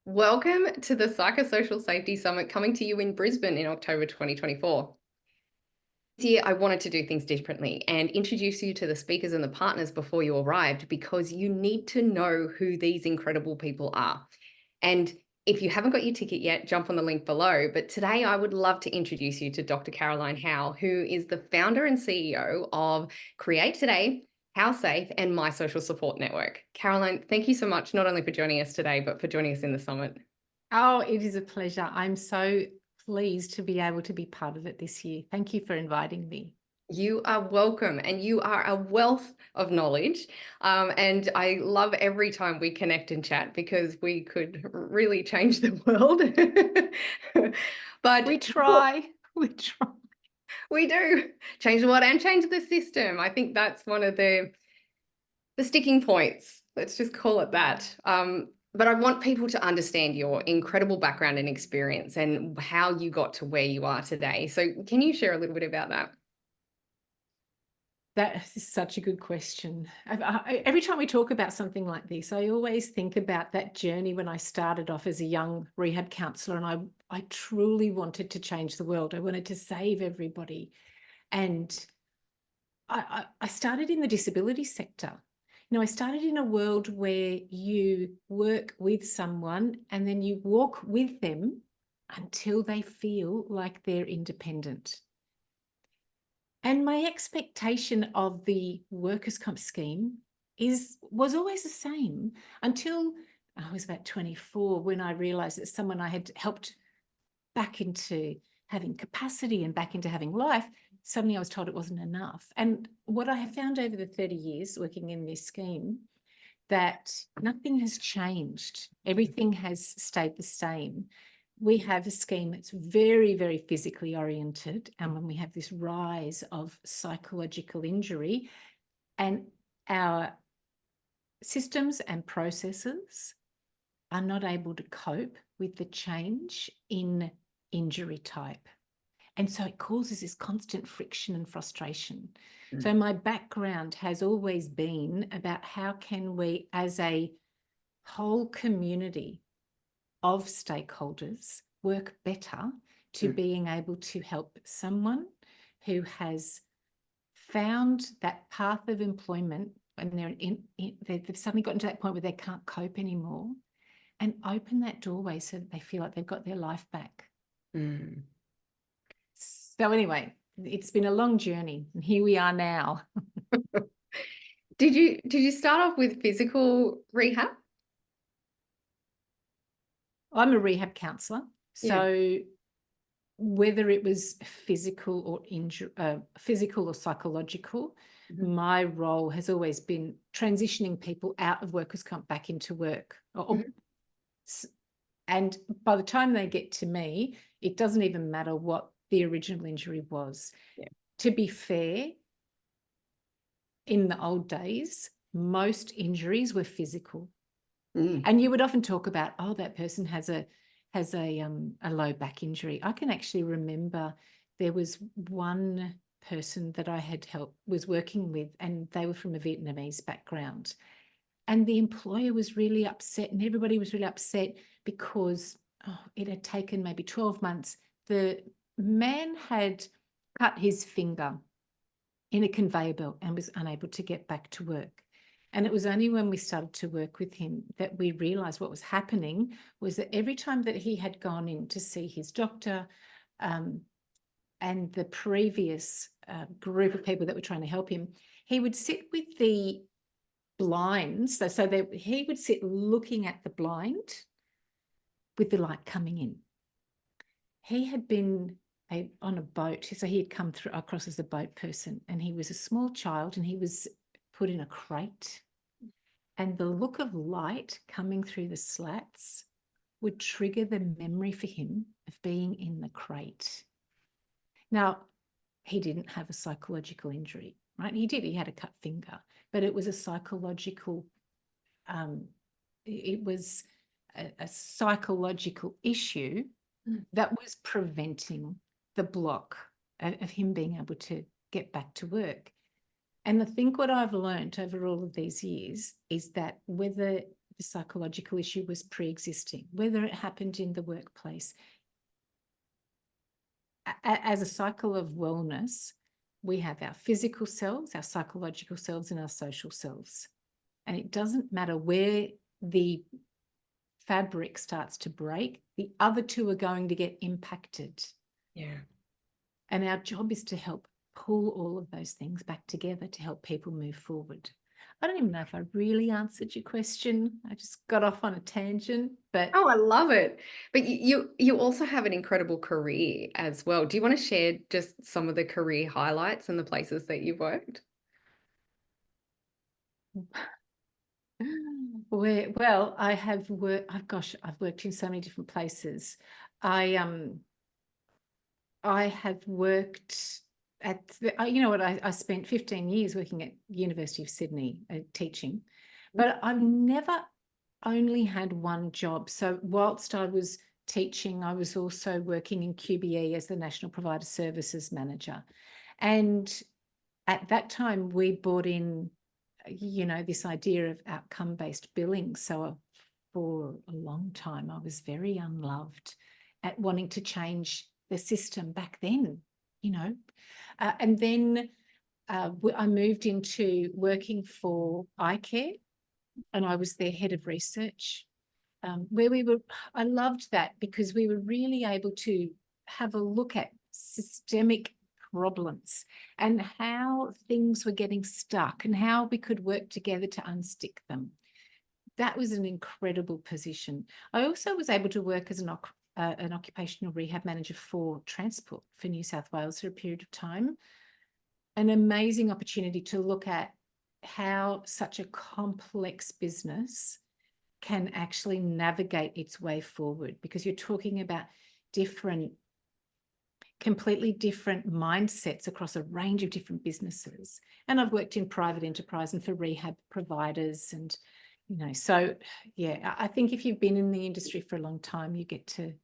Welcome to the Psychosocial Safety Summit coming to you in Brisbane in October 2024. This year, I wanted to do things differently and introduce you to the speakers and the partners before you arrived because you need to know who these incredible people are. And if you haven't got your ticket yet, jump on the link below. But today, I would love to introduce you to Dr. Caroline Howe, who is the founder and CEO of Create Today, How Safe, and My Social Support Network. Caroline, thank you so much, not only for joining us today, but for joining us in the summit. Oh, it is a pleasure. I'm so pleased to be able to be part of it this year. Thank you for inviting me. You are welcome, and you are a wealth of knowledge. And I love every time we connect and chat because we could really change the world. But We try. We try. we do change the world and change the system. I think that's one of the sticking points. Let's just call it that. But I want people to understand your incredible background and experience and how you got to where you are today. So can you share a little bit about that? That is such a good question. Every time we talk about something like this, I always think about that journey when I started off as a young rehab counsellor, and I truly wanted to change the world. I wanted to save everybody. And I started in the disability sector. I started in a world where you work with someone and then you walk with them until they feel like they're independent. And my expectation of the workers' comp scheme was always the same until I was about 24 when I realised that someone I had helped back into having capacity and back into having life, suddenly I was told it wasn't enough. And what I have found over the 30 years working in this scheme, that nothing has changed. Everything has stayed the same. We have a scheme that's very, very physically oriented. And when we have this rise of psychological injury, and our systems and processes are not able to cope with the change in injury type. And so it causes this constant friction and frustration. So my background has always been about how can we, as a whole community of stakeholders, work better to being able to help someone who has found that path of employment and they've suddenly gotten to that point where they can't cope anymore, and open that doorway so that they feel like they've got their life back. So anyway, it's been a long journey, and here we are now. Did you start off with physical rehab? I'm a rehab counsellor, so whether it was physical or psychological, my role has always been transitioning people out of workers' comp back into work. And by the time they get to me, it doesn't even matter what the original injury was. To be fair, in the old days, most injuries were physical. And you would often talk about, oh, that person has a low back injury. I can actually remember there was one person that I had was working with, and they were from a Vietnamese background. And the employer was really upset, and everybody was really upset because it had taken maybe 12 months. The man had cut his finger in a conveyor belt and was unable to get back to work. And it was only when we started to work with him that we realised what was happening was that every time that he had gone in to see his doctor and the previous group of people that were trying to help him, he would sit with the blinds. So he would sit looking at the blind with the light coming in. He had been on a boat, so he had come across as a boat person, and he was a small child, and he was put in a crate, and the look of light coming through the slats would trigger the memory for him of being in the crate. Now, he didn't have a psychological injury, right? He had a cut finger, but it was a psychological, it was a psychological issue that was preventing the block of him being able to get back to work. And I think what I've learned over all of these years is that whether the psychological issue was pre-existing, whether it happened in the workplace. As a cycle of wellness, we have our physical selves, our psychological selves, and our social selves. And it doesn't matter where the fabric starts to break, the other two are going to get impacted. Yeah. And our job is to help pull all of those things back together to help people move forward. I don't even know if I really answered your question. I just got off on a tangent, but Oh, I love it. But you also have an incredible career as well. Do you want to share just some of the career highlights and the places that you've worked? well, I have worked, oh gosh, I've worked in so many different places. I have worked at, you know what, I spent 15 years working at University of Sydney teaching, but I've never only had one job. So whilst I was teaching, I was also working in QBE as the National Provider Services Manager. And at that time, we brought in, you know, this idea of outcome-based billing. So for a long time, I was very unloved at wanting to change the system back then, you know. And then I moved into working for iCare, and I was their head of research, where I loved that because we were really able to have a look at systemic problems and how things were getting stuck and how we could work together to unstick them. That was an incredible position. I also was able to work as an occupational rehab manager for transport for New South Wales for a period of time. An amazing opportunity to look at how such a complex business can actually navigate its way forward, because you're talking about completely different mindsets across a range of different businesses. And I've worked in private enterprise and for rehab providers, and, you know, so yeah, I think if you've been in the industry for a long time, you get to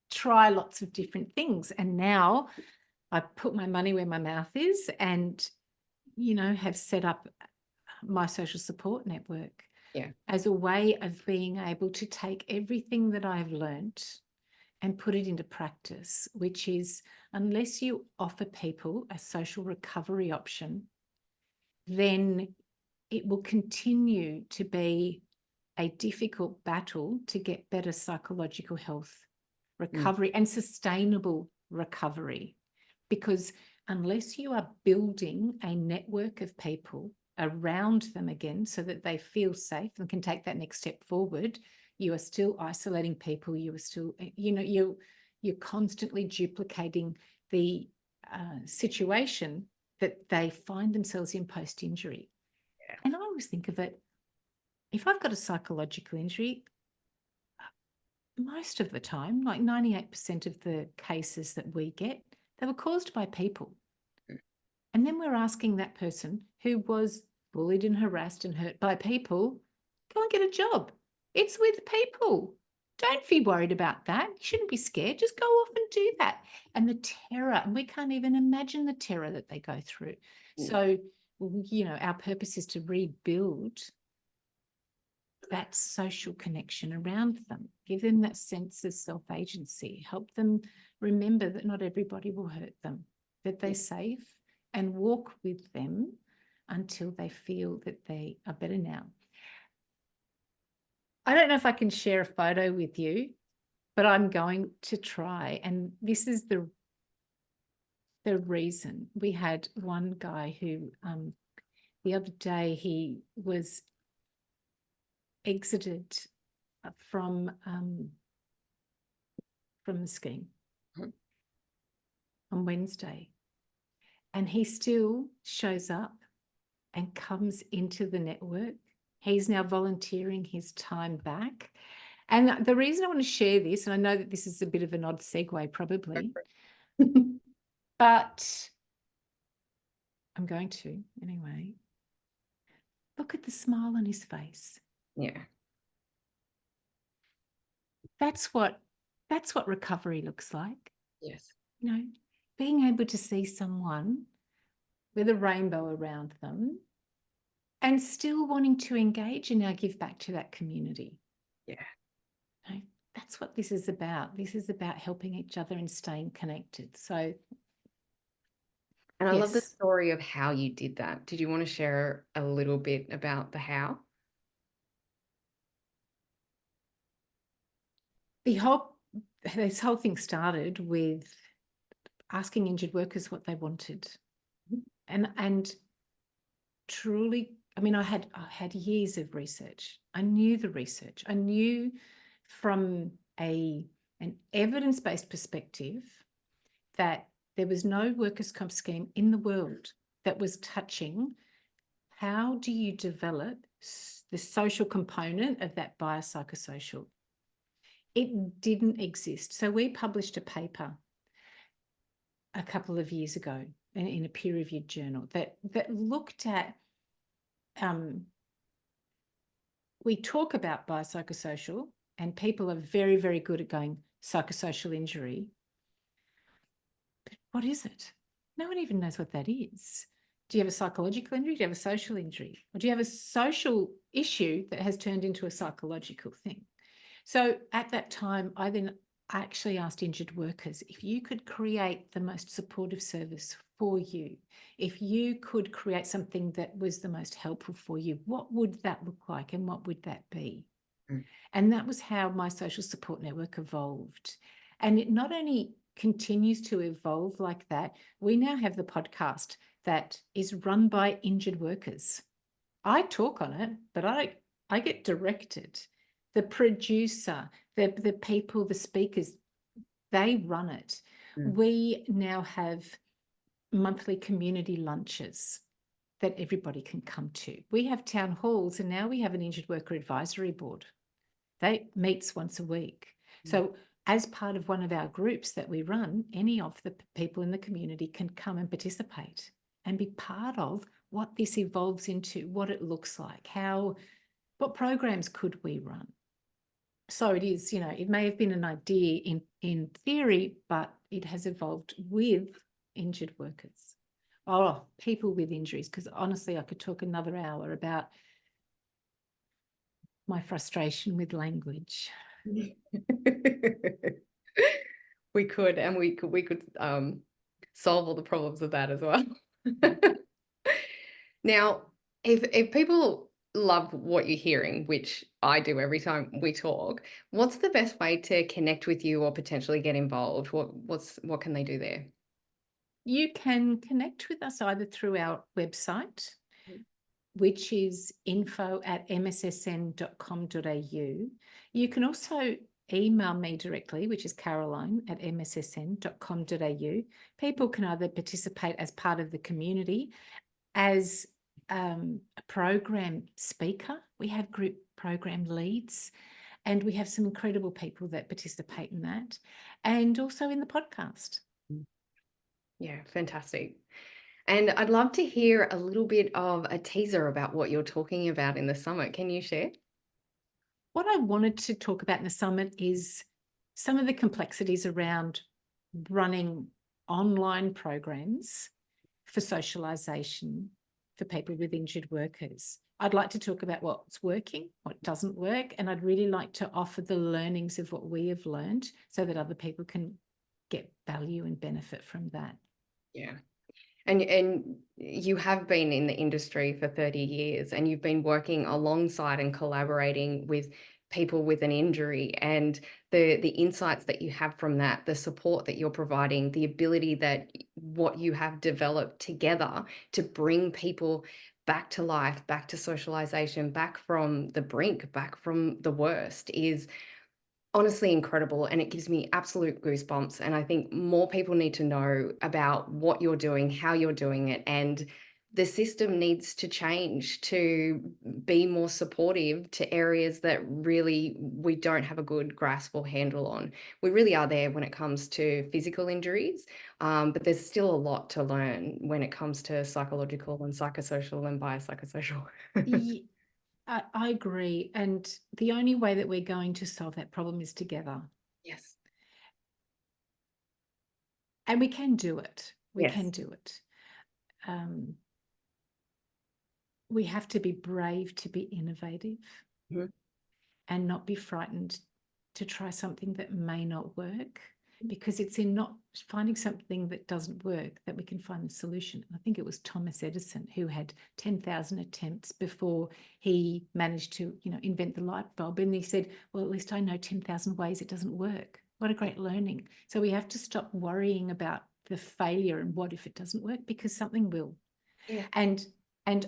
try lots of different things. And now I put my money where my mouth is and, you know, have set up my social support network as a way of being able to take everything that I've learned and put it into practice, which is, unless you offer people a social recovery option, then it will continue to be a difficult battle to get better psychological health recovery and sustainable recovery. Because unless you are building a network of people around them again so that they feel safe and can take that next step forward, you are still isolating people. You are still, you know, you're constantly duplicating the situation that they find themselves in post-injury. Yeah. And I always think of it, if I've got a psychological injury, most of the time, like 98% of the cases that we get, they were caused by people. And then we're asking that person who was bullied and harassed and hurt by people, go and get a job. It's with people. Don't be worried about that. You shouldn't be scared. Just go off and do that. And the terror, and we can't even imagine the terror that they go through. So, you know, our purpose is to rebuild that social connection around them, give them that sense of self-agency, help them remember that not everybody will hurt them, that they're safe, and walk with them until they feel that they are better now. I don't know if I can share a photo with you, but I'm going to try. And this is the reason. We had one guy who the other day, he was exited from the scheme on Wednesday. And he still shows up and comes into the network. He's now volunteering his time back. And the reason I want to share this, and I know that this is a bit of an odd segue probably, but I'm going to anyway. Look at the smile on his face. Yeah. That's what recovery looks like. Yes. You know, being able to see someone with a rainbow around them and still wanting to engage and now give back to that community. Yeah. You know, that's what this is about. This is about helping each other and staying connected. So, And I love the yes, story of how you did that. Did you want to share a little bit about the how? this whole thing started with asking injured workers what they wanted. And truly, I mean, I had years of research. I knew the research. I knew from an evidence-based perspective that there was no workers' comp scheme in the world that was touching how do you develop the social component of that biopsychosocial. It didn't exist. So we published a paper a couple of years ago in a peer-reviewed journal that looked at, we talk about biopsychosocial, and people are very, very good at going psychosocial injury. But what is it? No one even knows what that is. Do you have a psychological injury? Do you have a social injury? Or do you have a social issue that has turned into a psychological thing? So at that time, I actually asked injured workers, if you could create the most supportive service for you, if you could create something that was the most helpful for you, what would that look like and what would that be? And that was how my social support network evolved. And it not only continues to evolve like that, we now have the podcast that is run by injured workers. I talk on it, but I get directed. The producer, the people, the speakers, they run it. We now have monthly community lunches that everybody can come to. We have town halls, and now we have an injured worker advisory board. They meets once a week. So as part of one of our groups that we run, any of the people in the community can come and participate and be part of what this evolves into, what it looks like, what programs could we run. So it is, it may have been an idea in theory, but it has evolved with injured workers. Oh, people with injuries, because honestly, I could talk another hour about my frustration with language. We could, and we could solve all the problems of that as well. Now, if people love what you're hearing, which I do every time we talk, what's the best way to connect with you or potentially get involved? What can they do there? You can connect with us either through our website, which is info@mssn.com.au. You can also email me directly, which is caroline@mssn.com.au. People can either participate as part of the community, as a program speaker. We have group program leads, and we have some incredible people that participate in that, and also in the podcast. Yeah, fantastic. And I'd love to hear a little bit of a teaser about what you're talking about in the summit. Can you share? What I wanted to talk about in the summit is some of the complexities around running online programs for socialisation for people with injured workers. I'd like to talk about what's working, what doesn't work, and I'd really like to offer the learnings of what we have learned so that other people can get value and benefit from that. Yeah. And you have been in the industry for 30 years, and you've been working alongside and collaborating with people with an injury, and the insights that you have from that, the support that you're providing, the ability that what you have developed together to bring people back to life, back to socialization, back from the brink, back from the worst is honestly incredible, and it gives me absolute goosebumps. And I think more people need to know about what you're doing, how you're doing it, and the system needs to change to be more supportive to areas that really we don't have a good grasp or handle on. We really are there when it comes to physical injuries, but there's still a lot to learn when it comes to psychological and psychosocial and biopsychosocial. I agree. And the only way that we're going to solve that problem is together. Yes. And we can do it. We Yes. can do it. we have to be brave to be innovative Mhm. and not be frightened to try something that may not work, because it's in not finding something that doesn't work that we can find the solution. I think it was Thomas Edison who had 10,000 attempts before he managed to, invent the light bulb. And he said, well, at least I know 10,000 ways it doesn't work. What a great learning. So we have to stop worrying about the failure and what if it doesn't work, because something will. Yeah. And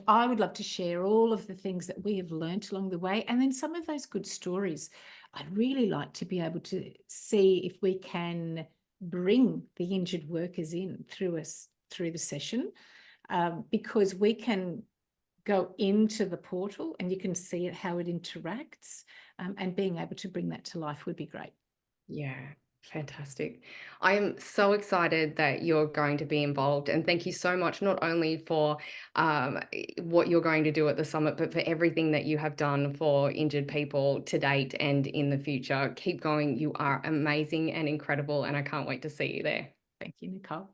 I would love to share all of the things that we have learnt along the way, and then some of those good stories. I'd really like to be able to see if we can bring the injured workers in through the session, because we can go into the portal and you can see how it interacts, and being able to bring that to life would be great. Yeah, fantastic. I am so excited that you're going to be involved. And thank you so much, not only for what you're going to do at the summit, but for everything that you have done for injured people to date and in the future. Keep going. You are amazing and incredible. And I can't wait to see you there. Thank you, Nicole.